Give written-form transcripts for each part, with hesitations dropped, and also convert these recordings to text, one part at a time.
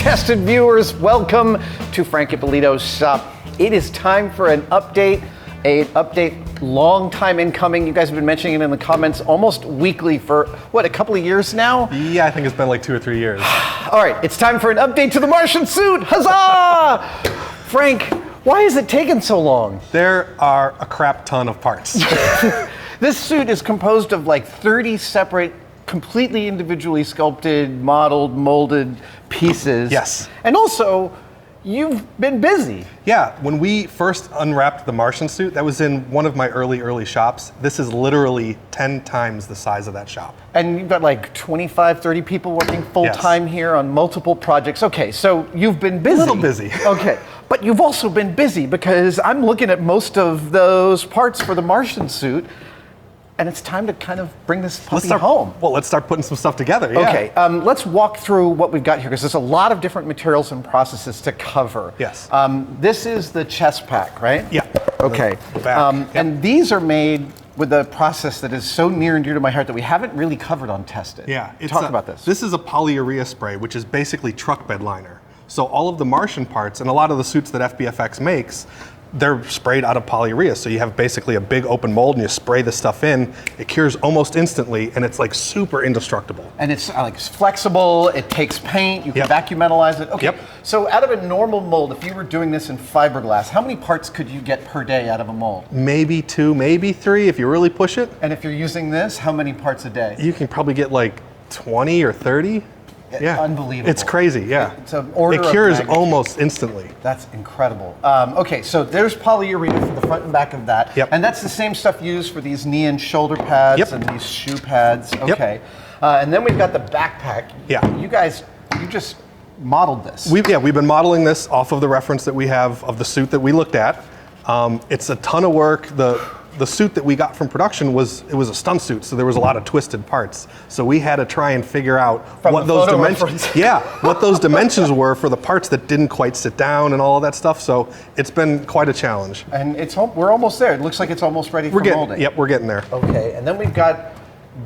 Tested viewers, welcome to Frank Ippolito's shop. It is time for an update. Long time in coming. You guys have been mentioning it in the comments almost weekly for, what, a couple of years now? Yeah, I think it's been like 2 or 3 years. All right, it's time for an update to the Martian suit. Huzzah! Frank, why is it taking so long? There are a crap ton of parts. This suit is composed of like 30 separate, completely individually sculpted, modeled, molded pieces. Yes. And also, you've been busy. Yeah, when we first unwrapped the Martian suit, that was in one of my early shops. This is literally 10 times the size of that shop. And you've got like 25, 30 people working full-time here on multiple projects. Okay, so you've been busy. A little busy. Okay, but you've also been busy because I'm looking at most of those parts for the Martian suit, and it's time to kind of bring this puppy home. Well, let's start putting some stuff together, yeah. Okay, let's walk through what we've got here, because there's a lot of different materials and processes to cover. Yes. This is the chest pack, right? Yeah. Okay. The back. Yep. And these are made with a process that is so near and dear to my heart that we haven't really covered on Tested. Yeah. Talk about this. This is a polyurea spray, which is basically truck bed liner. So all of the Martian parts and a lot of the suits that FBFX makes, they're sprayed out of polyurea. So you have basically a big open mold and you spray the stuff in. It cures almost instantly and it's like super indestructible. And it's like flexible, it takes paint, you can vacuum metalize it. Okay, so out of a normal mold, if you were doing this in fiberglass, how many parts could you get per day out of a mold? Maybe 2, maybe 3 if you really push it. And if you're using this, how many parts a day? You can probably get like 20 or 30. Yeah, unbelievable. It's crazy, yeah. It's an order It cures of magnitude. Almost instantly. That's incredible. Okay, so there's polyurea for the front and back of that. Yep. And that's the same stuff used for these knee and shoulder pads and these shoe pads. Okay. And then we've got the backpack. Yeah. You just modeled this. We've been modeling this off of the reference that we have of the suit that we looked at. It's a ton of work. The suit that we got from production was a stunt suit, so there was a lot of twisted parts. So we had to try and figure out what those dimensions, what those dimensions were for the parts that didn't quite sit down and all of that stuff. So it's been quite a challenge. And we're almost there. It looks like it's almost ready for molding. Yep, we're getting there. Okay, and then we've got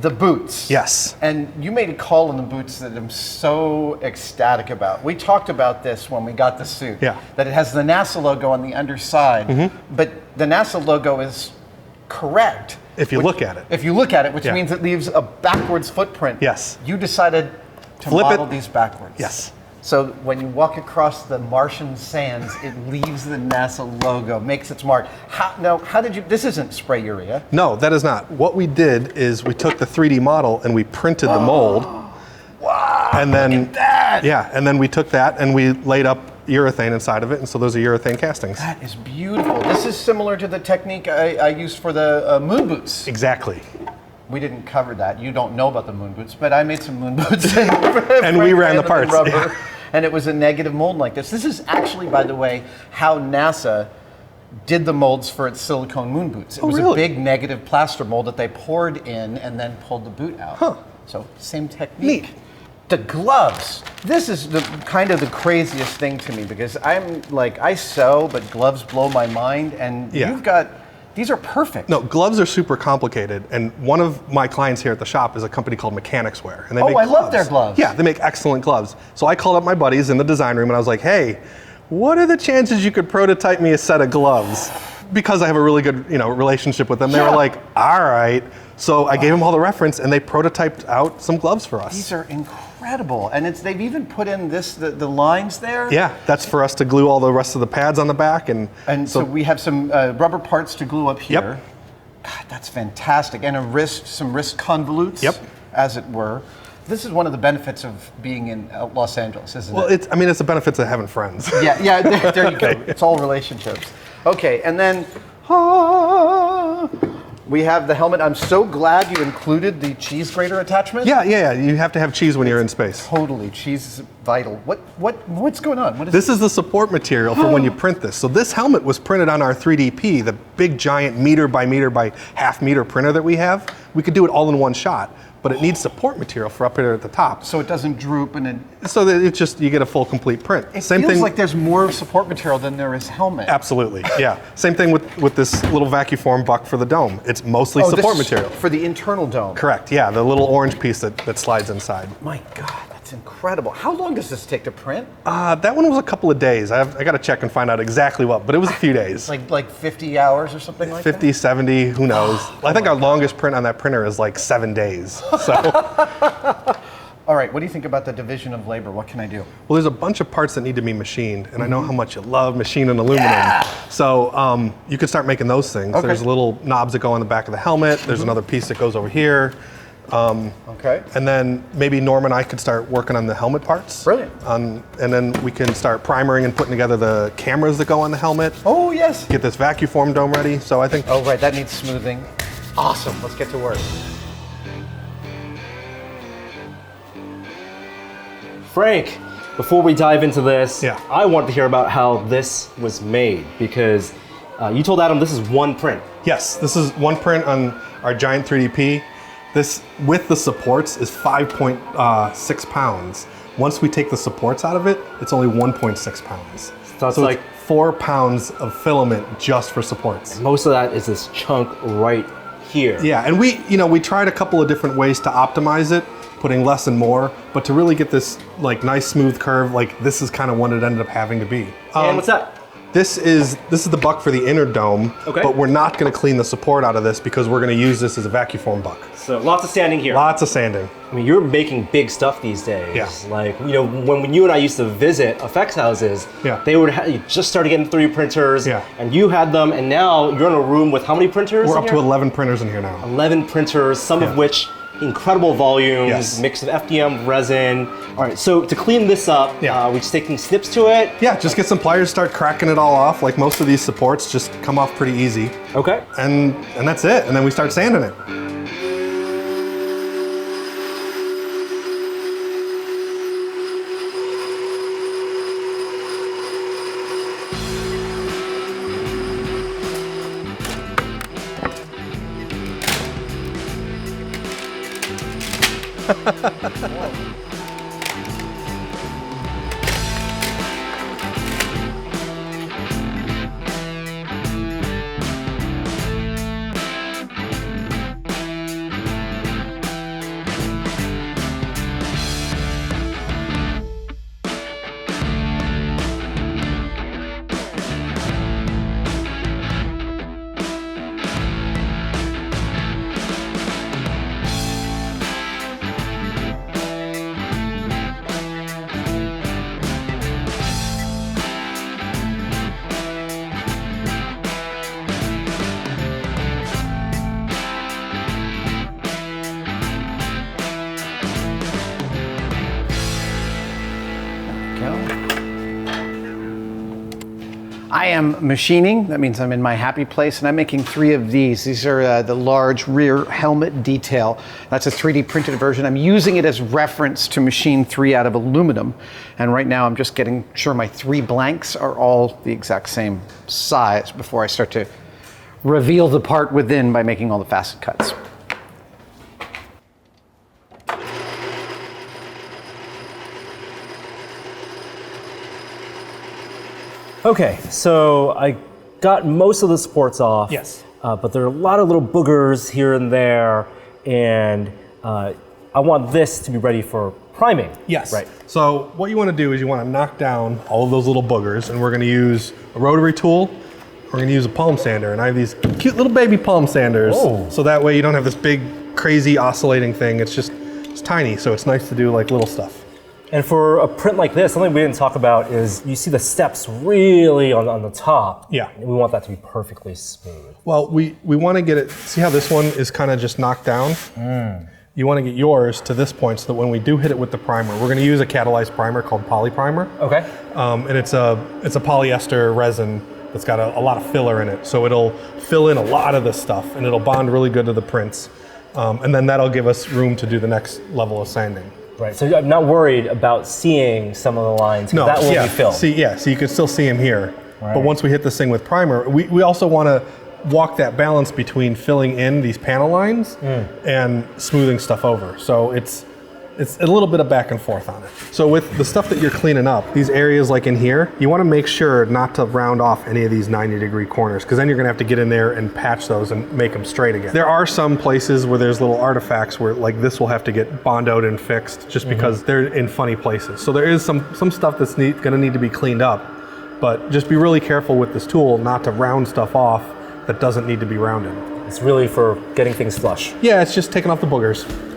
the boots. Yes. And you made a call on the boots that I'm so ecstatic about. We talked about this when we got the suit. Yeah. That it has the NASA logo on the underside, but the NASA logo is correct. If you look at it. If you look at it, which means it leaves a backwards footprint. Yes. You decided to model these backwards. Yes. So when you walk across the Martian sands, it leaves the NASA logo, makes its mark. How did you, this isn't spray urea. No, that is not. What we did is we took the 3D model and we printed the mold. Wow, and then, look at that. Yeah, and then we took that and we laid up urethane inside of it, and so those are urethane castings. That is beautiful. This is similar to the technique I used for the moon boots. Exactly. We didn't cover that. You don't know about the moon boots, but I made some moon boots. And we ran the parts. Rubber, and it was a negative mold like this. This is actually, by the way, how NASA did the molds for its silicone moon boots. It was a big negative plaster mold that they poured in and then pulled the boot out. Huh. So same technique. Neat. The gloves. This is kind of the craziest thing to me because I'm like, I sew, but gloves blow my mind. And you've got, these are perfect. No, gloves are super complicated. And one of my clients here at the shop is a company called Mechanics Wear. And they make I gloves. love their gloves. Yeah, they make excellent gloves. So I called up my buddies in the design room and I was like, hey, what are the chances you could prototype me a set of gloves? Because I have a really good relationship with them. They were like, all right. So I gave them all the reference and they prototyped out some gloves for us. These are incredible. And they've even put in the lines there. Yeah, that's for us to glue all the rest of the pads on the back. And so we have some rubber parts to glue up here. Yep. God, that's fantastic. And some wrist convolutes, as it were. This is one of the benefits of being in Los Angeles, isn't it? Well, it's a benefit of having friends. Yeah, there you go. It's all relationships. Okay, and then we have the helmet. I'm so glad you included the cheese grater attachment. Yeah. You have to have cheese when you're in space. Totally, cheese is vital. What's going on? This is the support material for when you print this. So this helmet was printed on our 3DP, the big giant meter by half meter printer that we have. We could do it all in one shot. But it needs support material for up here at the top. So it doesn't droop and so that it's just, you get a full complete print. It feels like there's more support material than there is helmet. Absolutely, yeah. Same thing with this little vacuform buck for the dome. It's mostly support material. For the internal dome. Correct, yeah, the little orange piece that slides inside. My God, that's is incredible. How long does this take to print? That one was a couple of days. I got to check and find out exactly what, but it was a few days. Like 50 hours or something like 50, that? 70, who knows. I think our longest print on that printer is like 7 days. So. All right, what do you think about the division of labor? What can I do? Well, there's a bunch of parts that need to be machined, and I know how much you love machining aluminum. Yeah. So you could start making those things. Okay. There's little knobs that go on the back of the helmet. There's another piece that goes over here. Okay. And then maybe Norm and I could start working on the helmet parts. Brilliant. And then we can start primering and putting together the cameras that go on the helmet. Oh, yes. Get this vacuum form dome ready. So I think. Oh, right, that needs smoothing. Awesome, let's get to work. Frank, before we dive into this, Yeah. I want to hear about how this was made, because you told Adam this is one print. Yes, this is one print on our giant 3DP. This, with the supports, is 5.6 pounds. Once we take the supports out of it, it's only 1.6 pounds. So it's like 4 pounds of filament just for supports. most of that is this chunk right here. Yeah, and we tried a couple of different ways to optimize it, putting less and more, but to really get this like nice smooth curve, like this is kind of what it ended up having to be. And what's that? This is the buck for the inner dome, Okay. but we're not going to clean the support out of this because we're going to use this as a vacuum form buck. So lots of standing here. Lots of sanding. I mean, you're making big stuff these days. Yeah. Like, when you and I used to visit effects houses, Yeah. they would you just started getting 3D printers, Yeah. and you had them, and now you're in a room with how many printers? We're in up here? to 11 printers in here now. 11 printers, some Yeah. of which incredible volumes, Yes. mix of FDM, resin. All right, so to clean this up, Yeah. we're just taking snips to it. Yeah, just get some pliers, start cracking it all off. Like most of these supports just come off pretty easy. Okay. And that's it. And then we start sanding it. I am machining, that means I'm in my happy place, and I'm making 3 of these. These are the large rear helmet detail. That's a 3D printed version. I'm using it as reference to machine 3 out of aluminum. And right now I'm just getting sure my 3 blanks are all the exact same size before I start to reveal the part within by making all the facet cuts. Okay, so I got most of the supports off. Yes. But there are a lot of little boogers here and there, and I want this to be ready for priming. Yes. Right. So what you want to do is you want to knock down all of those little boogers, and we're going to use a rotary tool. We're going to use a palm sander, and I have these cute little baby palm sanders. Oh. So that way you don't have this big, crazy oscillating thing. It's tiny, so it's nice to do like little stuff. And for a print like this, something we didn't talk about is you see the steps really on the top. Yeah. And we want that to be perfectly smooth. Well, we want to get it, see how this one is kind of just knocked down? You want to get yours to this point so that when we do hit it with the primer, we're going to use a catalyzed primer called poly primer. Okay. And it's a polyester resin that's got a lot of filler in it. So it'll fill in a lot of this stuff and it'll bond really good to the prints. And then that'll give us room to do the next level of sanding. Right, so I'm not worried about seeing some of the lines, 'cause that will be filled. So you can still see them here. Right. But once we hit this thing with primer, we also want to walk that balance between filling in these panel lines and smoothing stuff over. So it's it's a little bit of back and forth on it. So with the stuff that you're cleaning up, these areas like in here, you want to make sure not to round off any of these 90-degree corners, because then you're going to have to get in there and patch those and make them straight again. There are some places where there's little artifacts where like this will have to get bondoed and fixed just because they're in funny places. So there is some stuff that's going to need to be cleaned up, but just be really careful with this tool not to round stuff off that doesn't need to be rounded. It's really for getting things flush. Yeah, it's just taking off the boogers.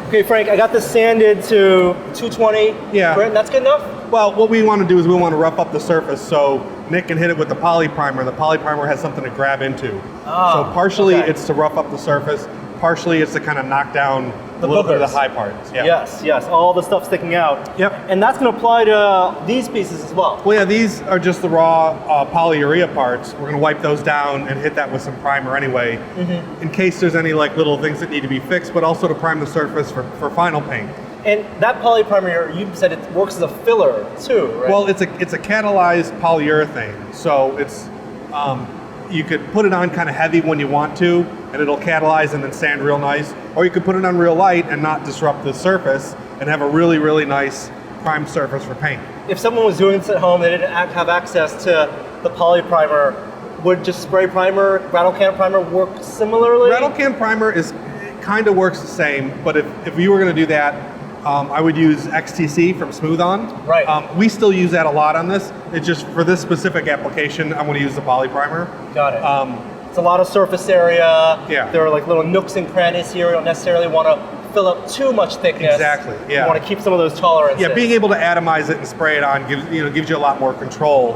Okay, Frank, I got this sanded to 220. Yeah. Brent, that's good enough? Well, what we want to do is we want to rough up the surface so Nick can hit it with the poly primer. The poly primer has something to grab into. So partially it's to rough up the surface, partially it's to kind of knock down a little bit of the high parts. Yeah. Yes, all the stuff sticking out. Yep. And that's going to apply to these pieces as well. Well, yeah, these are just the raw polyurea parts. We're going to wipe those down and hit that with some primer anyway, in case there's any like little things that need to be fixed, but also to prime the surface for final paint. And that poly primer, you said it works as a filler too, right? Well, it's a catalyzed polyurethane, so it's you could put it on kind of heavy when you want to, and it'll catalyze and then sand real nice. Or you could put it on real light and not disrupt the surface and have a really, really nice primed surface for paint. If someone was doing this at home, they didn't have access to the poly primer, would just spray primer, rattle can primer work similarly? Rattle can primer kind of works the same, but if you were going to do that, I would use XTC from Smooth On. Right. We still use that a lot on this. It's just for this specific application, I'm going to use the poly primer. Got it. It's a lot of surface area. Yeah. There are like little nooks and crannies here. You don't necessarily want to fill up too much thickness. Exactly. Yeah. You want to keep some of those tolerances. Yeah, being able to atomize it and spray it on gives you a lot more control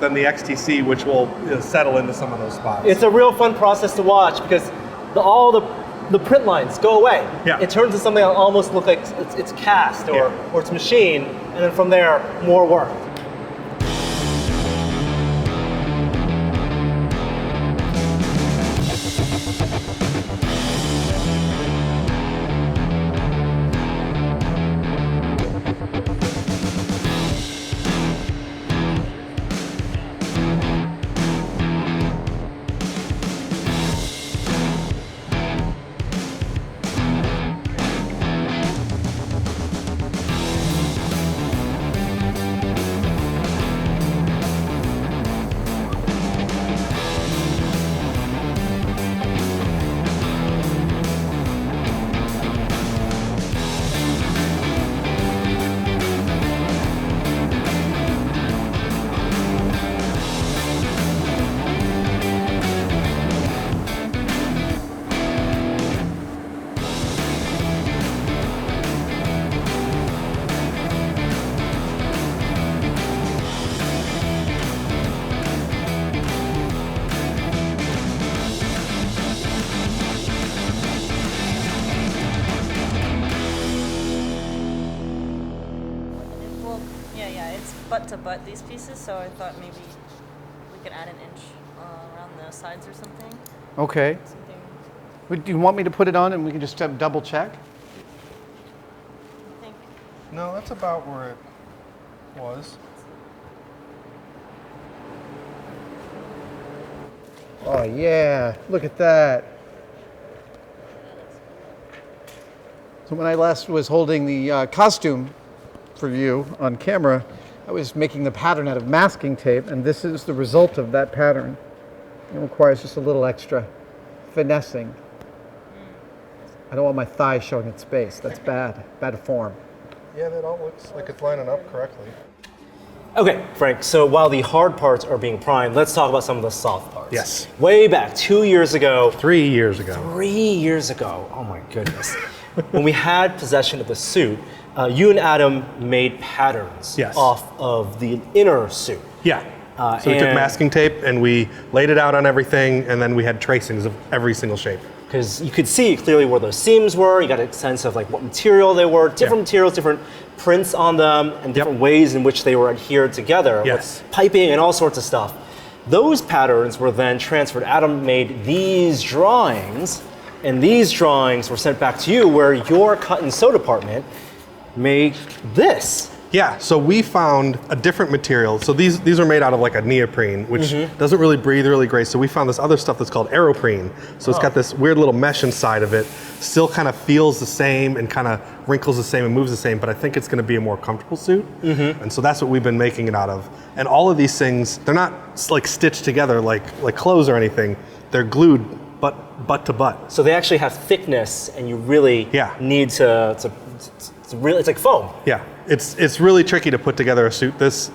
than the XTC, which will settle into some of those spots. It's a real fun process to watch because all the print lines go away. Yeah. It turns into something that almost looks like it's cast or it's machine, and then from there, more work. butt to butt these pieces, so I thought maybe we could add an inch around the sides or something. Okay. Do you want me to put it on and we can just double check? I think. No, that's about where it was. Oh yeah, look at that. So when I last was holding the costume for you on camera, I was making the pattern out of masking tape, and this is the result of that pattern. It requires just a little extra finessing. I don't want my thigh showing its space. That's bad, bad form. Yeah, that all looks like it's lining up correctly. Okay, Frank, so while the hard parts are being primed, let's talk about some of the soft parts. Yes. Way back 2 years ago. 3 years ago. 3 years ago. Oh my goodness. When we had possession of the suit, you and Adam made patterns off of the inner suit. Yeah. So we took masking tape and we laid it out on everything, and then we had tracings of every single shape. because you could see clearly where those seams were. You got a sense of like what material they were, different materials, different prints on them, and different ways in which they were adhered together with piping and all sorts of stuff. Those patterns were then transferred. Adam made these drawings, and these drawings were sent back to you, where your cut and sew department made this. Yeah, so we found a different material. So these are made out of like a neoprene, which doesn't really breathe really great. So we found this other stuff that's called aeroprene. So it's got this weird little mesh inside of it. Still kind of feels the same and kind of wrinkles the same and moves the same, but I think it's going to be a more comfortable suit. And so that's what we've been making it out of. And all of these things, they're not like stitched together like clothes or anything. They're glued butt to butt. So they actually have thickness, and you really need to really, it's like foam. Yeah, it's really tricky to put together a suit this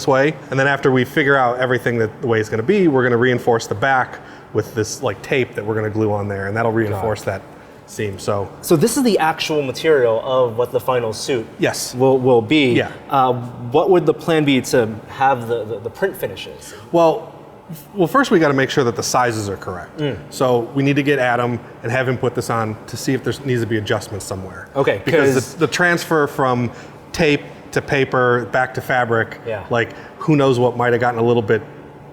way, and then after we figure out everything that the way it's going to be, we're going to reinforce the back with this like tape that we're going to glue on there, and that'll reinforce that seam. So this is the actual material of what the final suit will be. Yeah. What would the plan be to have the print finishes? Well, first we got to make sure that the sizes are correct. So we need to get Adam and have him put this on to see if there needs to be adjustments somewhere. Okay. Because the transfer from tape to paper back to fabric, like who knows what might have gotten a little bit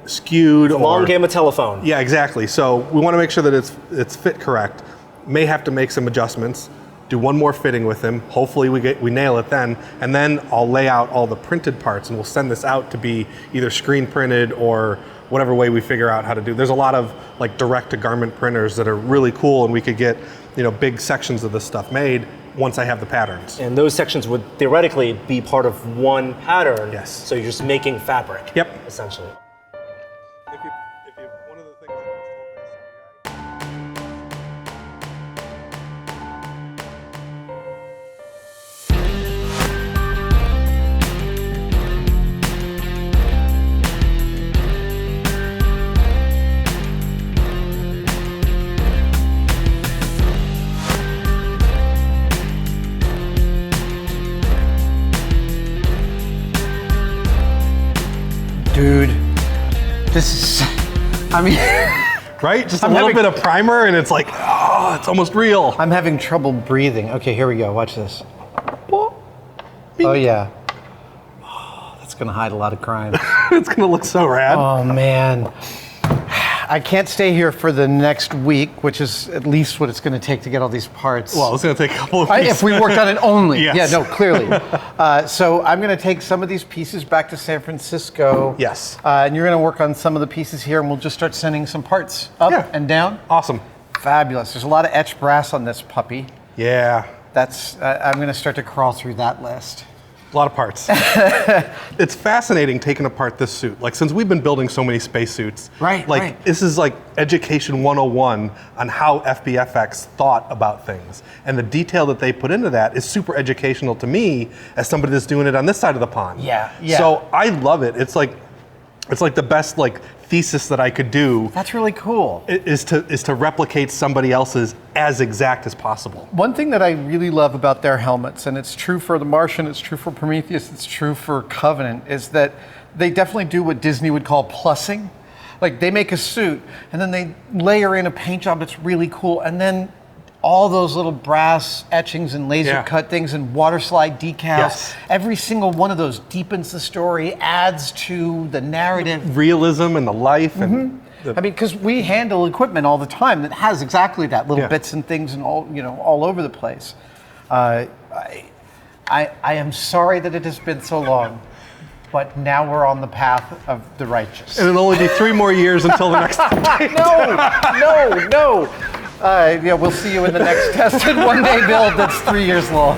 skewed. Long game of telephone. Yeah, exactly. So we want to make sure that it's fit correct. May have to make some adjustments. Do one more fitting with him. Hopefully we nail it then, and then I'll lay out all the printed parts, and we'll send this out to be either screen printed or whatever way we figure out how to do. There's a lot of like direct to garment printers that are really cool, and we could get big sections of this stuff made once I have the patterns. And those sections would theoretically be part of one pattern. Yes. So you're just making fabric. Yep. Essentially. One of the things that was told by some guy. Dude, this is, I mean... Right? Just a little bit of primer and it's like, oh, it's almost real. I'm having trouble breathing. Okay, here we go, watch this. Oh yeah. Oh, that's gonna hide a lot of crime. It's gonna look so rad. Oh man. I can't stay here for the next week, which is at least what it's going to take to get all these parts. Well, it's going to take a couple of weeks. If we worked on it only. Yes. Yeah, no, clearly. So I'm going to take some of these pieces back to San Francisco. Yes. And you're going to work on some of the pieces here, and we'll just start sending some parts up and down. Awesome. Fabulous. There's a lot of etched brass on this puppy. Yeah. I'm going to start to crawl through that list. A lot of parts. It's fascinating taking apart this suit. Like, since we've been building so many spacesuits, this is like education 101 on how FBFX thought about things. And the detail that they put into that is super educational to me as somebody that's doing it on this side of the pond. Yeah. So I love it. It's like the best thesis that I could do. That's really cool. Is to replicate somebody else's as exact as possible. One thing that I really love about their helmets, and it's true for the Martian, it's true for Prometheus, it's true for Covenant, is that they definitely do what Disney would call plussing. Like, they make a suit and then they layer in a paint job that's really cool, and then all those little brass etchings and laser cut things and water slide decals. Yes. Every single one of those deepens the story, adds to the narrative. Realism and the life. And I mean, because we handle equipment all the time that has exactly that, little bits and things and all over the place. I am sorry that it has been so long, but now we're on the path of the righteous. And it'll only be 3 more years until the next No. We'll see you in the next tested one-day build that's 3 years long.